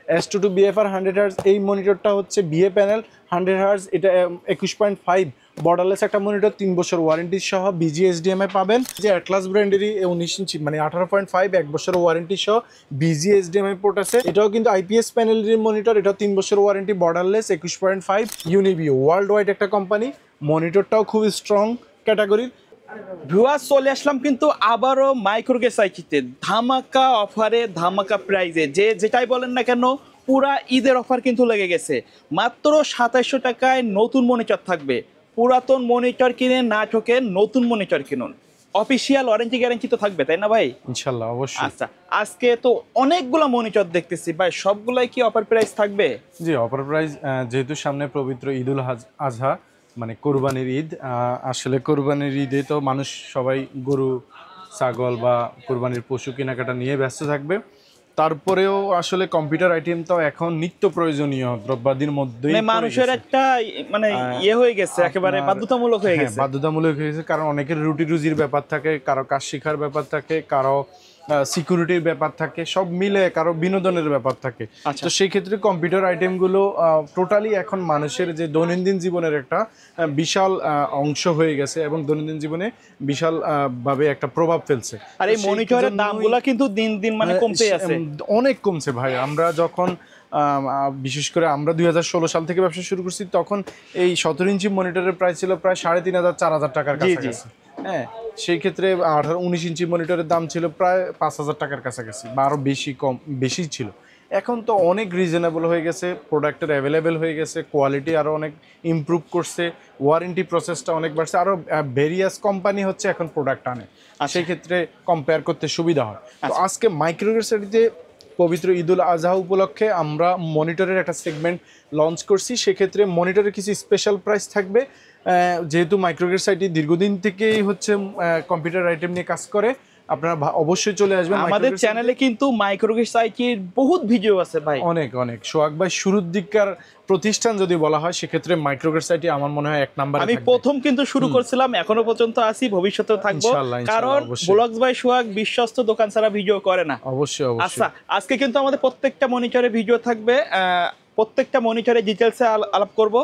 S22 BFR 100 hertz এই মনিটরটা হচ্ছে BA panel 100 hertz, এটা 21.5 বর্ডারলেস একটা মনিটর, 3 বছর ওয়ারেন্টি সহ BGSDMI পাবেন। যে অ্যাটলাস ব্র্যান্ডেরই 19 ইঞ্চি মানে 18.5 1 বছর ওয়ারেন্টি সহ BGSDMI পোর্ট আছে। এটাও কিন্তু IPS প্যানেলের মনিটর, এটা 3 বছর warranty, borderless 21.5। Uniview world wide একটা কোম্পানি, মনিটরটাও খুবই স্ট্রং ক্যাটাগরির। ভিউয়ার্স চলে আসলাম কিন্তু আবারও মাইক্রোগেস আইকিতে ধামাকা অফারে, ধামাকা প্রাইজে, যে যেটাই বলেন না কেন পুরা ঈদের অফার কিন্তু লেগে গেছে। মাত্র 2700 টাকায় নতুন মনিটর থাকবে। পুরাতন মনিটর কিনে না ঠকে নতুন মনিটর কিনুন। অফিসিয়াল ওয়ারেন্টি গ্যারান্টি তো থাকবে, তাই না ভাই? ইনশাআল্লাহ, অবশ্যই। আচ্ছা, আজকে তো অনেকগুলো মনিটর দেখতেছি ভাই, সবগুলাই কি অফার প্রাইস থাকবে? জি, অফার প্রাইস, যেহেতু সামনে পবিত্র ঈদুল আজহা মানে কোরবানির ঈদ, আসলে কোরবানির ঈদে তো মানুষ সবাই গরু ছাগল বা কোরবানির পশু কেনাকাটা নিয়ে ব্যস্ত থাকবে। তারপরেও আসলে কম্পিউটার আইটেম তো এখন নিত্য প্রয়োজনীয় দ্রব্যাদির মধ্যেই মানুষের একটা মানে ইয়ে হয়ে গেছে, একেবারে বাধ্যতামূলক হয়ে গেছে। বাধ্যতামূলক হয়ে গেছে, কারণ অনেকের রুটি রুজির ব্যাপার থাকে, কারো কাজ শেখার ব্যাপার থাকে, কারো সিকিউরিটির ব্যাপার থাকে, সব মিলে কারো বিনোদনের ব্যাপার থাকে। তো সেই ক্ষেত্রে কম্পিউটার আইটেমগুলো টোটালি এখন মানুষের যে দৈনন্দিন জীবনের একটা বিশাল অংশ হয়ে গেছে এবং দৈনন্দিন জীবনে বিশাল ভাবে একটা প্রভাব ফেলছে। আর এই মনিটরের দামগুলো কিন্তু দিন দিন মানে কমতে আছে, অনেক কমছে ভাই। আমরা যখন বিশেষ করে আমরা 2016 সাল থেকে ব্যবসা শুরু করছি, তখন এই 17 ইঞ্চি মনিটরের প্রাইস ছিল প্রায় 3500 4000 টাকার কাছাকাছি। হ্যাঁ, সেই ক্ষেত্রে 19 ইঞ্চি মনিটরের দাম ছিল প্রায় 5000 টাকার কাছাকাছি বা আরও বেশি ছিল। এখন তো অনেক রিজনেবল হয়ে গেছে, প্রোডাক্টের অ্যাভেলেবেল হয়ে গেছে, কোয়ালিটি আরও অনেক ইমপ্রুভ করছে, ওয়ারেন্টি প্রসেসটা অনেক বাড়ছে, আরও ভেরিয়াস কোম্পানি হচ্ছে এখন প্রোডাক্ট আনে, সেই ক্ষেত্রে কম্পেয়ার করতে সুবিধা হয়। তো আজকে মাইক্রোগেসারিতে পবিত্র ঈদুল আজহা উপলক্ষে আমরা মনিটরের একটা সেগমেন্ট লঞ্চ করছি। সেক্ষেত্রে মনিটরের কিছু স্পেশাল প্রাইস থাকবে, যেহেতু মাইক্রোগেস আইটি দীর্ঘদিন থেকেই হচ্ছে কম্পিউটার আইটেম নিয়ে কাজ করে। আপনারা অবশ্যই চলে আসবেন আমাদের চ্যানেলে, কিন্তু মাইক্রোগেস আইটির বহুত ভিডিও আছে ভাই, অনেক। সোহাগ ভাই শুরুর দিককার প্রতিষ্ঠান যদি বলা হয়, সেক্ষেত্রে মাইক্রোগেস আইটি আমার মনে হয় 1 নাম্বার। আমি প্রথম কিন্তু শুরু করছিলাম, এখনো পর্যন্ত আছি, ভবিষ্যতেও থাকবো, কারণ ব্লগস ভাই সোহাগ বিশ্বস্ত দোকান ছাড়া ভিডিও করে না। অবশ্যই। আচ্ছা, আজকে কিন্তু আমাদের প্রত্যেকটা মনিটরে ভিডিও থাকবে, প্রত্যেকটা মনিটরে ডিটেলসে আলাপ করব।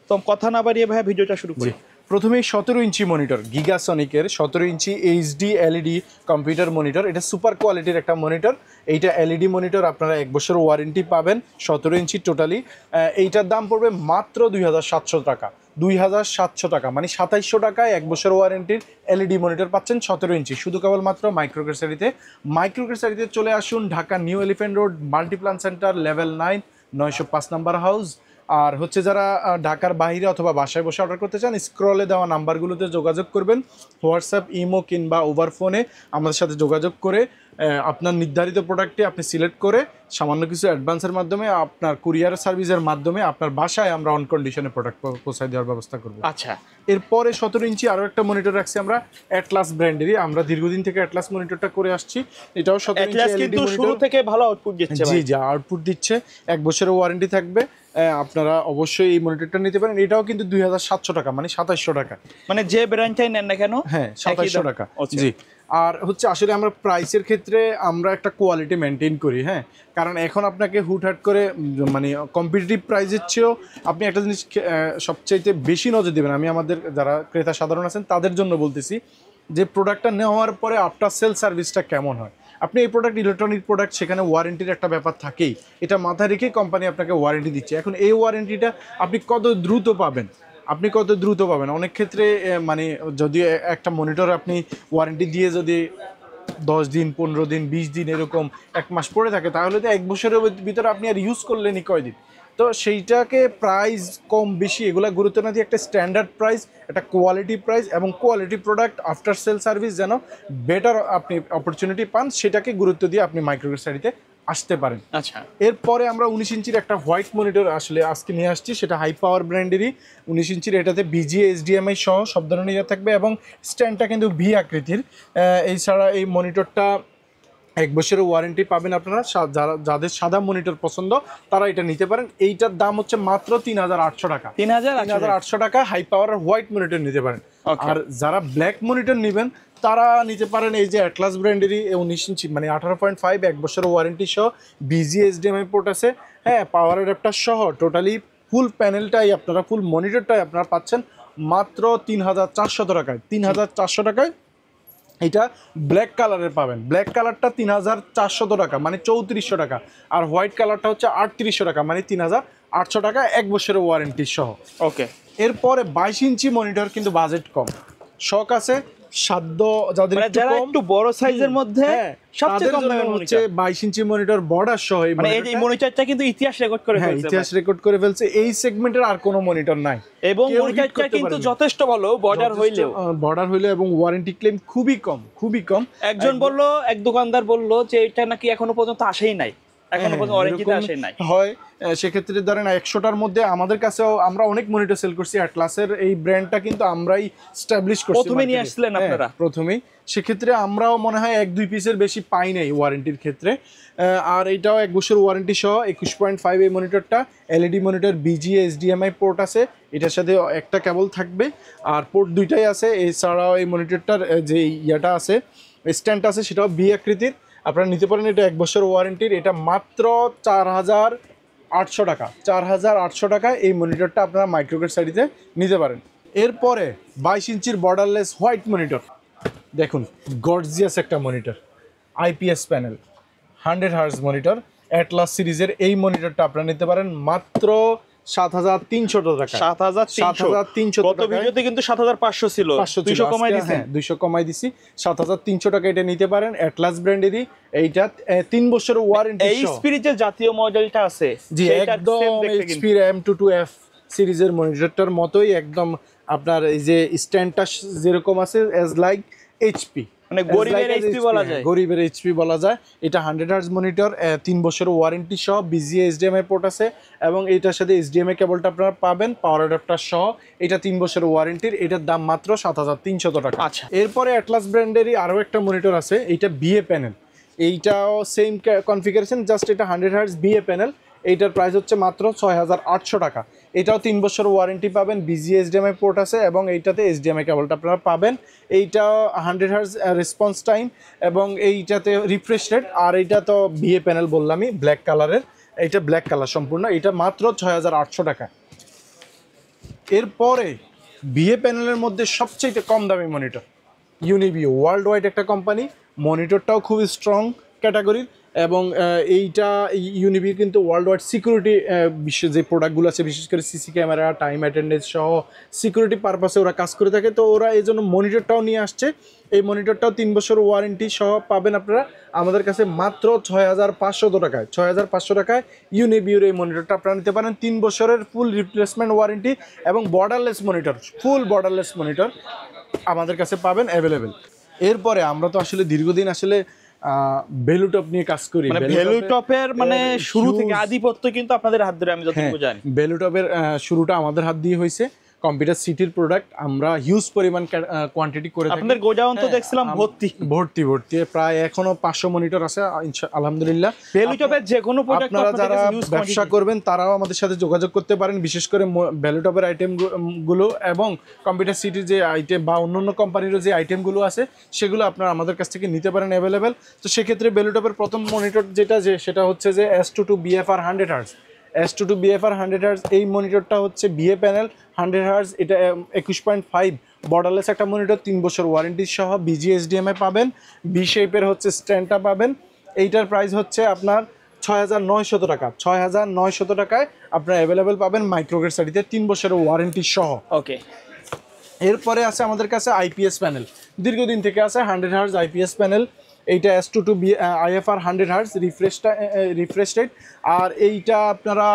তো কথা না বাড়িয়ে ভাই ভিডিওটা শুরু করি। প্রথমেই 17 ইঞ্চি মনিটর, গিগাসনিকের 17 inch HD LED computer monitor. এটা সুপার কোয়ালিটির একটা মনিটর। এইটা এলইডি মনিটর, আপনারা 1 বছর ওয়ারেন্টি পাবেন, 17 ইঞ্চি টোটালি। এইটার দাম পড়বে মাত্র 2700 টাকা। 2700 টাকা মানে 2700 টাকায় 1 বছর ওয়ারেন্টির এলইডি মনিটর পাচ্ছেন 17 ইঞ্চি, শুধু কেবলমাত্র মাইক্রোগেসারিতে। মাইক্রোগেসারিতে চলে আসুন Dhaka New Elephant Road, Multiplan Center, level 9, 905 number house. আর হচ্ছে যারা ঢাকার বাইরে অথবা বাসায় বসে অর্ডার করতে চান, স্ক্রলে দেওয়া নাম্বারগুলোতে যোগাযোগ করবেন, হোয়াটসঅ্যাপ, ইমো কিংবা ওভার ফোনে আমাদের সাথে যোগাযোগ করে আপনার নির্ধারিত প্রোডাক্টটি আপনি সিলেক্ট করে সামান্য কিছু অ্যাডভান্সের মাধ্যমে আপনার কুরিয়ার সার্ভিসের মাধ্যমে আপনার বাসায় আমরা অন কন্ডিশনে প্রোডাক্ট পৌঁছায় দেওয়ার ব্যবস্থা করব। আচ্ছা, এরপরে 17 ইঞ্চি আরও একটা মনিটর রাখছি আমরা, অ্যাটলাস ব্র্যান্ডেরই। আমরা দীর্ঘদিন থেকে অ্যাটলাস মনিটরটা করে আসছি। এটাও 17 ইঞ্চি এলইডি মনিটর, শুরু থেকে ভালো আউটপুট দিচ্ছে। জি, আউটপুট দিচ্ছে, 1 বছরের ওয়ারেন্টি থাকবে। আপনারা অবশ্যই এই মনিটরটা নিতে পারেন। এটাও কিন্তু 2700 টাকা মানে 2700 টাকা, মানে যে ব্র্যান্ডটাই নেন না কেন, হ্যাঁ 2700 টাকা। জি, আর হচ্ছে আসলে আমরা প্রাইসের ক্ষেত্রে আমরা একটা কোয়ালিটি মেনটেন করি। হ্যাঁ, কারণ এখন আপনাকে হুটহাট করে মানে কম্পিটিটিভ প্রাইসের চেয়েও আপনি একটা জিনিস সবচাইতে বেশি নজর দেবেন। আমি আমাদের যারা ক্রেতা সাধারণ আছেন তাদের জন্য বলতেছি যে প্রোডাক্টটা নেওয়ার পরে আফটার সেল সার্ভিসটা কেমন হয়। আপনি এই প্রোডাক্ট ইলেকট্রনিক প্রোডাক্ট, সেখানে ওয়ারেন্টির একটা ব্যাপার থাকেই, এটা মাথায় রেখে কোম্পানি আপনাকে ওয়ারেন্টি দিচ্ছে। এখন এই ওয়ারেন্টিটা আপনি কত দ্রুত পাবেন, অনেক ক্ষেত্রে মানে যদি একটা মনিটর আপনি ওয়ারেন্টি দিয়ে যদি 10 দিন 15 দিন 20 দিন এরকম 1 মাস পড়ে থাকে, তাহলে তো 1 বছরের ভিতরে আপনি আর ইউজ করলেনই কয়দিন। তো সেইটাকে প্রাইস কম বেশি এগুলা গুরুত্ব না দিয়ে একটা স্ট্যান্ডার্ড প্রাইস, একটা কোয়ালিটি প্রাইস এবং quality product after sale service যেন বেটার আপনি অপরচুনিটি পান, সেটাকে গুরুত্ব দিয়ে আপনি মাইক্রোগেসারিতে আসতে পারেন। আচ্ছা, এরপরে আমরা 19 ইঞ্চির একটা হোয়াইট মনিটর আসলে আজকে নিয়ে আসছি, সেটা হাই পাওয়ার ব্র্যান্ডেরই 19 ইঞ্চির। এটাতে BGSDMI সহ সব ধরনের ইয়ে থাকবে এবং স্ট্যান্ডটা কিন্তু ভি আকৃতির। এছাড়া এই মনিটরটা 1 বছরের ওয়ারেন্টি পাবেন আপনারা। যাদের সাদা মনিটর পছন্দ তারা এটা নিতে পারেন। এইটার দাম হচ্ছে মাত্র 3800 টাকা। 3800 টাকা হাই পাওয়ার হোয়াইট মনিটর নিতে পারেন। আর যারা ব্ল্যাক মনিটর নেবেন তারা নিতে পারেন এই যে অ্যাটলাস ব্র্যান্ডেরই 19 ইঞ্চি মানে 18.5 এক বছরের ওয়ারেন্টি সহ বিজি এইচডিএমআই পোর্ট আছে, হ্যাঁ পাওয়ার অ্যাডাপ্টার সহ টোটালি ফুল প্যানেলটাই আপনারা ফুল মনিটরটাই আপনারা পাচ্ছেন মাত্র 3400 টাকায়। 3400 টাকায় এটা ব্ল্যাক কালারের পাবেন। ব্ল্যাক কালারটা 3400 টাকা মানে 3400 টাকা, আর হোয়াইট কালারটা হচ্ছে 3800 টাকা মানে 3800 টাকা এক বছরের ওয়ারেন্টি সহ। ওকে, এরপরে 22 ইঞ্চি মনিটর কিন্তু বাজেট কম, শখ আছে সাধ্য যাদের মানে একটু যারা কম, একটু বড় সাইজের মধ্যে হ্যাঁ, সবচেয়ে তাদের কম জন্য দামের হচ্ছে মনিটর। 22 ইঞ্চি মনিটর বর্ডার সহ এই মানে এই monitorটা, মনিটরটা কিন্তু ইতিহাস রেকর্ড করে হ্যাঁ ফেলছে ইতিহাস রেকর্ড করে ফেলছে। এই সেগমেন্টের আর কোনো মনিটর নাই এবং কেউ hit মনিটরটা করতে কিন্তু পারেনি। যথেষ্ট ভালো বর্ডার হইলেও। বর্ডার হইলেও এবং ওয়ারেন্টি ক্লেম খুবই কম, খুবই কম। একজন বলল, এক দোকানদার বলল যে এটা নাকি এখনো পর্যন্ত আসেই নাই, এখনো পর্যন্ত ওয়ারেন্টিতে এরকম আসেই নাই। হয় সেক্ষেত্রে ধরেন 100টার মধ্যে আমাদের কাছেও আমরা অনেক মনিটর সেল করছি। অ্যাটলাসের এই ব্র্যান্ডটা কিন্তু আমরাই স্টাবলিশ করছি, প্রথমে নিয়ে আসছিলেন আপনারা? প্রথমেই। সেক্ষেত্রে আমরাও মনে হয় 1-2 পিসের বেশি পাই নাই ওয়ারেন্টির ক্ষেত্রে। আর এটাও 1 বছর ওয়ারেন্টি সহ 21.5 এই মনিটরটা এলইডি মনিটর, বিজি এইচডিএমআই পোর্ট আছে, এটার সাথে একটা কেবল থাকবে আর পোর্ট দুইটাই আছে। এছাড়াও এই মনিটরটার যে ইয়াটা আছে স্ট্যান্ড আছে সেটাও বি আকৃতির, আপনারা নিতে পারেন। এটা 1 বছর ওয়ারেন্টির, এটা মাত্র 4800 টাকা। 4800 টাকায় এই মনিটরটা আপনারা মাইক্রোগেট সাইডে নিতে পারেন। এরপরে 22 ইঞ্চির বর্ডারলেস হোয়াইট মনিটর, দেখুন গর্জিয়াস একটা monitor, IPS panel 100 hertz monitor, Atlas সিরিজের এই মনিটরটা আপনারা নিতে পারেন মাত্র 7300 টাকা। 7300 গত ভিডিওতে কিন্তু 7500 ছিল, 200 কমাই দিয়েছেন। হ্যাঁ 200 কমাই দিছি, 7300 টাকা এটা নিতে পারেন। অ্যাটলাস ব্র্যান্ডেরই এইটা 3 বছরের ওয়ারেন্টি এই স্পিরিটের জাতীয় মডেলটা আছে, জি সেটার একদম same দেখতে কিন্তু। এইচপি M22F সিরিজের মনিটরটার মতোই একদম, আপনার এই যে স্ট্যান্ডটা যেরকম আছে এজ লাইক এইচপি, মানে গরিবের এইচপি বলা যায়। গরিবের এইচপি বলা যায়। এটা 100 হার্জ মনিটর, 3 বছরের ওয়ারেন্টি সহ, বিজি এইচডিএমআই পোর্ট আছে এবং এইটার সাথে এইচডিএমআই কেবলটা আপনারা পাবেন পাওয়ার অ্যাডাপ্টার সহ। এটা 3 বছরের ওয়ারেন্টির, এটার দাম মাত্র 7300 টাকা। আচ্ছা, এরপরে অ্যাটলাস ব্র্যান্ডেরই আরও একটা মনিটর আছে, এইটা বিএ প্যানেল, এইটাও সেম কনফিগারেশন, জাস্ট এটা 100 হার্জ বিএ প্যানেল। এইটার প্রাইস হচ্ছে মাত্র 6800 টাকা। এটাও 3 বছর ওয়ারেন্টি পাবেন, বিজি এইচডিএমআই পোর্ট আছে এবং এইটাতে এইচডিএমআই কেবলটা আপনারা পাবেন। এইটাও 100 হার্জ রেসপন্স টাইম এবং এইটাতে রিফ্রেশ রেট। আর এইটা তো বিএ প্যানেল বললামই ব্ল্যাক কালারের, এইটা ব্ল্যাক কালার সম্পূর্ণ, এটা মাত্র 6800 টাকা। এরপরে বিএ প্যানেলের মধ্যে সবচেয়ে কম দামি মনিটর ইউনিবিও, ওয়ার্ল্ড ওয়াইড একটা কোম্পানি, মনিটরটাও খুব স্ট্রং ক্যাটাগরির এবং এইটা ইউনিবি কিন্তু ওয়ার্ল্ড ওয়াইড সিকিউরিটি বিশ্বের যে প্রোডাক্টগুলো আছে বিশেষ করে সিসি ক্যামেরা, টাইম অ্যাটেন্ডেন্স সহ সিকিউরিটি পারপাসে ওরা কাজ করে থাকে। তো ওরা এই জন্য মনিটরটাও নিয়ে আসছে। এই মনিটরটাও 3 বছর ওয়ারেন্টি সহ পাবেন আপনারা আমাদের কাছে মাত্র 6500 টাকায়। 6500 টাকায় ইউনিবিওর এই মনিটরটা আপনারা নিতে পারেন, 3 বছরের ফুল রিপ্লেসমেন্ট ওয়ারেন্টি এবং বর্ডারলেস মনিটর, ফুল বর্ডারলেস মনিটর আমাদের কাছে পাবেন অ্যাভেলেবেল। এরপরে আমরা তো আসলে দীর্ঘদিন আসলে ভ্যালুটপ নিয়ে কাজ করি, মানে ভ্যালুটপের মানে শুরু থেকে আধিপত্য কিন্তু আপনাদের হাত ধরে, আমি যতটুকু জানি। ভ্যালুটপের শুরুটা আমাদের হাত দিয়ে হয়েছে, কম্পিউটার সিটির প্রোডাক্ট আমরা হিউজ পরিমাণ কোয়ান্টিটি করে থাকি। আপনাদের গোডাউন তো দেখছিলাম ভর্তি ভর্তি, প্রায় এখনো 500 মনিটর আছে আলহামদুলিল্লাহ। ভ্যালুটপের যে কোনো প্রোডাক্ট আপনারা যারা ব্যবসা করবেন তারাও আমাদের সাথে যোগাযোগ করতে পারেন, বিশেষ করে ভ্যালুটপের আইটেমগুলো এবং কম্পিউটার সিটির যে আইটেম বা অন্যান্য কোম্পানিরও যে আইটেমগুলো আছে সেগুলো আপনারা আমাদের কাছ থেকে নিতে পারেন অ্যাভেলেবেল। তো সেক্ষেত্রে ভ্যালুটপের প্রথম মনিটর সেটা হচ্ছে যে S22 BFR 100 hertz. S22 BFR 100 hertz এই মনিটরটা হচ্ছে বিএ প্যানেল 100 হার্জ, এটা 21.5 বর্ডারলেস একটা মনিটর, 3 বছর ওয়ারেন্টি সহ, বিজি এইচডিএমআই পাবেন, বি শেপের হচ্ছে স্ট্যান্ডটা পাবেন। এইটার প্রাইস হচ্ছে আপনার 6900 টাকা। 6900 টাকায় আপনারা অ্যাভেলেবেল পাবেন মাইক্রোগ্রেড সাইডে 3 বছরের ওয়ারেন্টি সহ। ওকে, এরপরে আছে আমাদের কাছে আইপিএস প্যানেল, দীর্ঘদিন থেকে আছে 100 হার্জ আইপিএস প্যানেল। এইটা S22 IFR 100 hertz refresh rate, আর এইটা আপনারা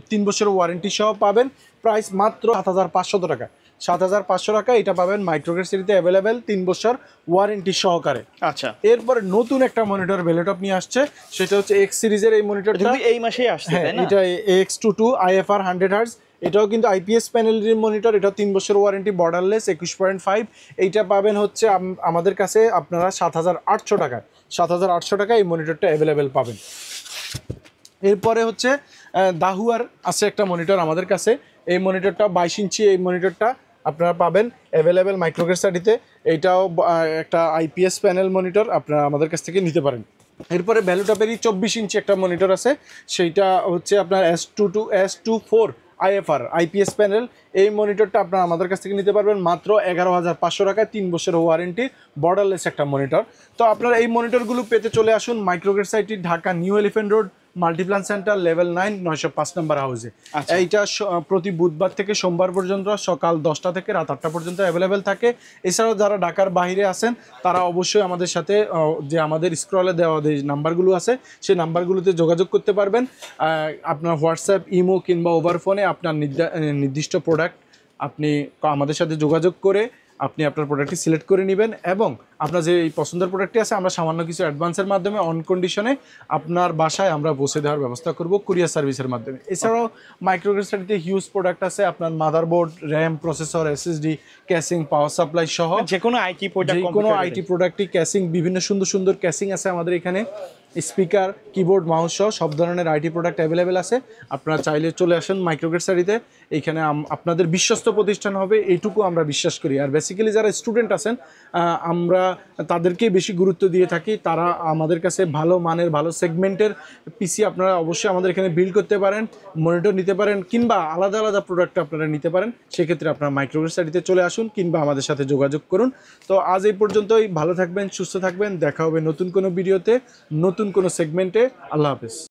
3 বছরের ওয়ারেন্টি সহ পাবেন, প্রাইস মাত্র 7500 টাকা। 7500 টাকা এটা পাবেন মাইক্রোগ্রেড সিটিতে অ্যাভেলেবেল 3 বছর ওয়ারেন্টি সহকারে। আচ্ছা, এরপরে নতুন একটা মনিটর ভ্যালুটপ নিয়ে আসছে, সেটা হচ্ছে এক্স সিরিজের এই মনিটরটা, এই মাসেই আসছে তাই না? এটা X22 IFR 100 হার্জ, এটাও কিন্তু আইপিএস প্যানেলের মনিটর, এটা 3 বছর ওয়ারেন্টি, বর্ডারলেস 21.5। এইটা পাবেন হচ্ছে আমাদের কাছে আপনারা 7800 টাকায়। 7800 টাকায় এই মনিটরটা অ্যাভেলেবেল পাবেন। এরপরে হচ্ছে দাহুয়ার আছে একটা মনিটর আমাদের কাছে, এই মনিটরটা 22 ইঞ্চি, এই মনিটরটা আপনারা পাবেন অ্যাভেলেবেল মাইক্রোগ্রেড সাইডিতে। এটাও একটা আইপিএস প্যানেল মনিটর, আপনারা আমাদের কাছ থেকে নিতে পারেন। এরপরে ভ্যালুটপেরই 24 ইঞ্চি একটা মনিটর আছে, সেইটা হচ্ছে আপনার S24 IFR আইপিএস প্যানেল। এই মনিটরটা আপনারা আমাদের কাছ থেকে নিতে পারবেন মাত্র 11,500 টাকায়, 3 বছরের ওয়ারেন্টি, বর্ডারলেস একটা মনিটর। তো আপনারা এই মনিটরগুলো পেতে চলে আসুন মাইক্রোগ্রেড সাইটি, Dhaka New Elephant Road, Multiplan Center, level 9, 905 number হাউসে। এইটা প্রতি বুধবার থেকে সোমবার পর্যন্ত সকাল 10টা থেকে রাত 8টা পর্যন্ত অ্যাভেলেবেল থাকে। এছাড়াও যারা ঢাকার বাইরে আছেন তারা অবশ্যই আমাদের সাথে যে আমাদের স্ক্রলে দেওয়া যে নাম্বারগুলো আছে সেই নাম্বারগুলোতে যোগাযোগ করতে পারবেন। আপনার হোয়াটসঅ্যাপ, ইমো কিংবা ওভার ফোনে আপনার নির্দিষ্ট প্রোডাক্ট আপনি আমাদের সাথে যোগাযোগ করে আপনি আপনার প্রোডাক্টটি সিলেক্ট করে নেবেন, এবং আপনার যে এই পছন্দের প্রোডাক্টটি আছে আমরা সামান্য কিছু অ্যাডভান্সের মাধ্যমে অন কন্ডিশনে আপনার বাসায় আমরা পৌঁছে দেওয়ার ব্যবস্থা করব কুরিয়ার সার্ভিসের মাধ্যমে। এছাড়াও মাইক্রোগ্রেড সাইটিতে হিউজ প্রোডাক্ট আছে, আপনার motherboard, RAM, processor, SSD, casing, power supply সহ যে কোনো আইটি প্রোডাক্ট, যে কোনো আইটি প্রোডাক্টই ক্যাসিং, বিভিন্ন সুন্দর সুন্দর ক্যাসিং আছে আমাদের এখানে, স্পিকার, কিবোর্ড, মাউস সহ সব ধরনের আইটি প্রোডাক্ট অ্যাভেলেবেল আছে। আপনারা চাইলে চলে আসেন মাইক্রোগ্রেড সাইটিতে, এইখানে আপনাদের বিশ্বস্ত প্রতিষ্ঠান হবে এইটুকু আমরা বিশ্বাস করি। আর বেসিক্যালি যারা স্টুডেন্ট আছেন আমরা তাদেরকে বেশি গুরুত্ব দিয়ে থাকি, তারা আমাদের কাছে ভালো মানের ভালো সেগমেন্টের পিসি আপনারা অবশ্যই আমাদের এখানে বিল্ড করতে পারেন, মনিটর নিতে পারেন, কিংবা আলাদা আলাদা প্রোডাক্ট আপনারা নিতে পারেন। সেক্ষেত্রে আপনারা মাইক্রোগ্রেড সাইটিতে চলে আসুন কিংবা আমাদের সাথে যোগাযোগ করুন। তো আজ এই পর্যন্তই, ভালো থাকবেন, সুস্থ থাকবেন, দেখা হবে নতুন কোনো ভিডিওতে, নতুন কোনো সেগমেন্টে। আল্লাহ হাফেজ।